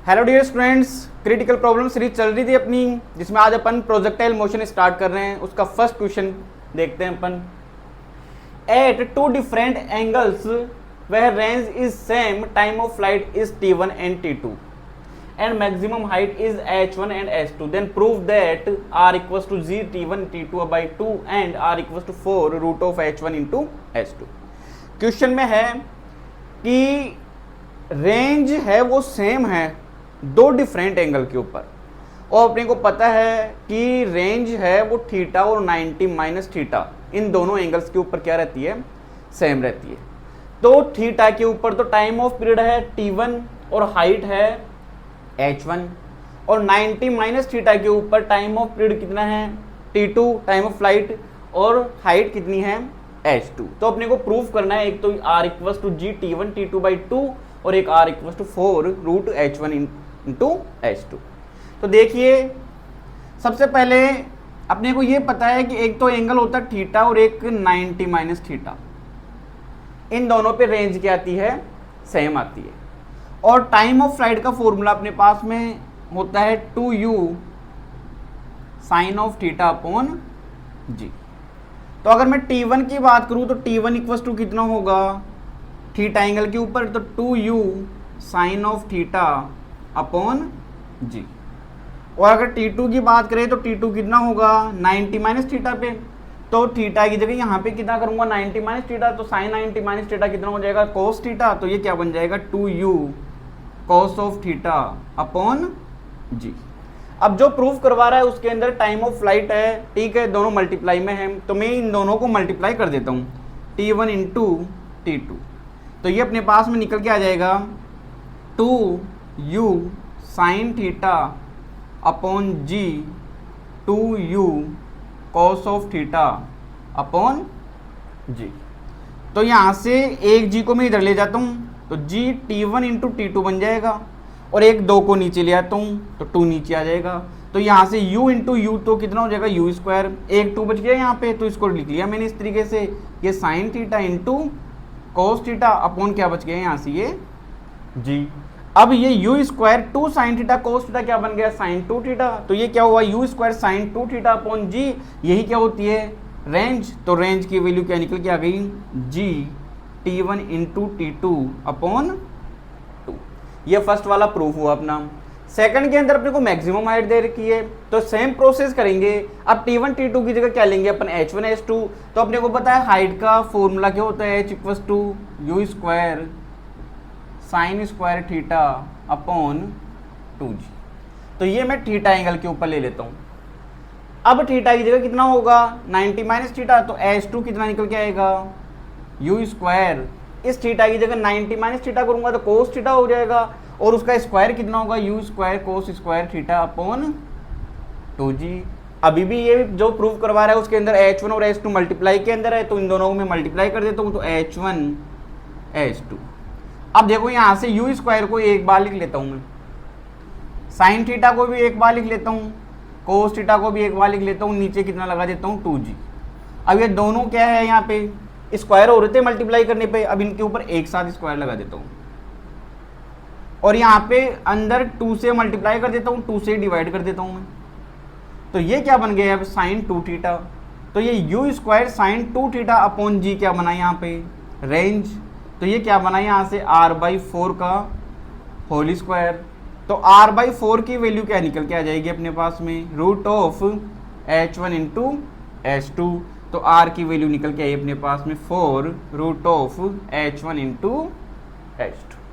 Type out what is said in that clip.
Hello dear students, critical problem series चल रही थी अपनी, जिसमें आज अपन प्रोजेक्टाइल मोशन स्टार्ट कर रहे हैं। उसका फर्स्ट क्वेश्चन देखते हैं अपन। At two different angles where range is same, time of flight is t1 and t2 and maximum height is h1 and h2, then prove that r equals to g t1 t2 by 2 and r equals to 4 root of h1 into h2। Question में है कि range है वो same है दो different angle के ऊपर, और अपने को पता है कि रेंज है वो थीटा और 90 माइनस थीटा, इन दोनों एंगल्स के ऊपर क्या रहती है, सेम रहती है। तो थीटा के ऊपर तो टाइम ऑफ पीरियड है t1 और हाइट है h1, और 90 माइनस थीटा के ऊपर टाइम ऑफ पीरियड कितना है t2, टाइम ऑफ फ्लाइट, और हाइट कितनी है h2। तो अपने को प्रूफ करना है, एक तो r equals to g t1 t2 by 2 और एक r equals to 4 root h1 into h2। तो देखिए, सबसे पहले अपने को ये पता है कि एक तो एंगल होता है थीटा और एक 90 माइनस थीटा, इन दोनों पे रेंज क्या आती है, सेम आती है। और टाइम ऑफ फ्लाइट का फॉर्मूला अपने पास में होता है 2u sine of theta upon g. तो अगर मैं t1 की बात करूं तो t1 इक्वल्स टू कितना होगा, थीटा एंगल के ऊपर तो 2u sine of theta upon g. और अगर t2 की बात करें तो t2 कितना होगा 90 माइनस थीटा पे, तो थीटा की जगह यहाँ पे कितना करूंगा 90 माइनस थीटा, तो साइन 90 माइनस थीटा कितना हो जाएगा कोस थीटा, तो ये क्या बन जाएगा 2u cos of theta upon g. अब जो प्रूफ करवा रहा है उसके अंदर टाइम ऑफ फ्लाइट है, ठीक है, दोनों मल्टीप्लाई में है, तो मैं इन दोनों को मल्टीप्लाई कर देता हूँ t1 इंटू t2। तो ये अपने पास में निकल के आ जाएगा 2u sine theta upon g 2u cos of theta upon g. तो यहाँ से एक जी को मैं इधर ले जाता हूँ, तो जी t1 इंटू t2 बन जाएगा, और एक 2 को नीचे ले आता हूँ तो 2 नीचे आ जाएगा। तो यहाँ से u इंटू यू तो कितना हो जाएगा u स्क्वायर, एक 2 बच गया यहाँ पे, तो इसको लिख लिया मैंने इस तरीके से, ये sine theta into cos theta upon क्या बच गया यहाँ से ये जी। अब ये u square 2 sine theta cos theta क्या बन गया साइन 2 थीटा, तो ये क्या हुआ u square sine 2 theta upon g, यही क्या होती है रेंज। तो रेंज की वैल्यू क्या निकल के आ गई जी t1 इंटू t2 अपॉन 2। ये फर्स्ट वाला प्रूफ हुआ अपना। सेकंड के अंदर अपने को मैक्सिमम हाइट दे रखी है, तो सेम प्रोसेस करेंगे। अब t1 t2 की जगह क्या लेंगे अपन h1 h2। तो अपने को पता है हाइट का फॉर्मूला क्या होता है, h equals to u square sine square theta upon 2g। तो ये मैं थीटा एंगल के ऊपर ले लेता हूँ। अब थीटा की जगह कितना होगा 90 माइनस थीटा, तो h2 कितना निकल के आएगा यू स्क्वायर, इस थीटा की जगह 90 माइनस थीटा करूंगा तो कोस थीटा हो जाएगा, और उसका स्क्वायर कितना होगा you square cos square theta upon 2g। अभी भी ये जो प्रूफ करवा रहा है उसके अंदर h1 और h2 मल्टीप्लाई के अंदर है, तो इन दोनों को मैं मल्टीप्लाई कर देता हूँ, तो h1 h2। अब देखो यहाँ से यू स्क्वायर को एक बार लिख लेता हूँ मैं, साइन थीटा को भी एक बार लिख लेता हूँ, कोस थीटा को भी एक बार लिख लेता हूँ, नीचे कितना लगा देता हूँ 2g। अब ये दोनों क्या है यहाँ पे स्क्वायर हो रहे थे मल्टीप्लाई करने पे, अब इनके ऊपर एक साथ स्क्वायर लगा देता हूँ, और यहाँ पे अंदर 2 से मल्टीप्लाई कर देता हूँ, 2 से डिवाइड कर देता हूँ मैं। तो ये क्या बन गया अब साइन 2 थीटा, तो ये u square sine 2 theta upon g क्या बना यहाँ पे रेंज। तो ये क्या बना यहाँ से r/4 का होल स्क्वायर। तो r/4 की वैल्यू क्या निकल के आ जाएगी अपने पास में root of h1 into h2। तो r की वैल्यू निकल के आई अपने पास में 4 root of h1 into h2।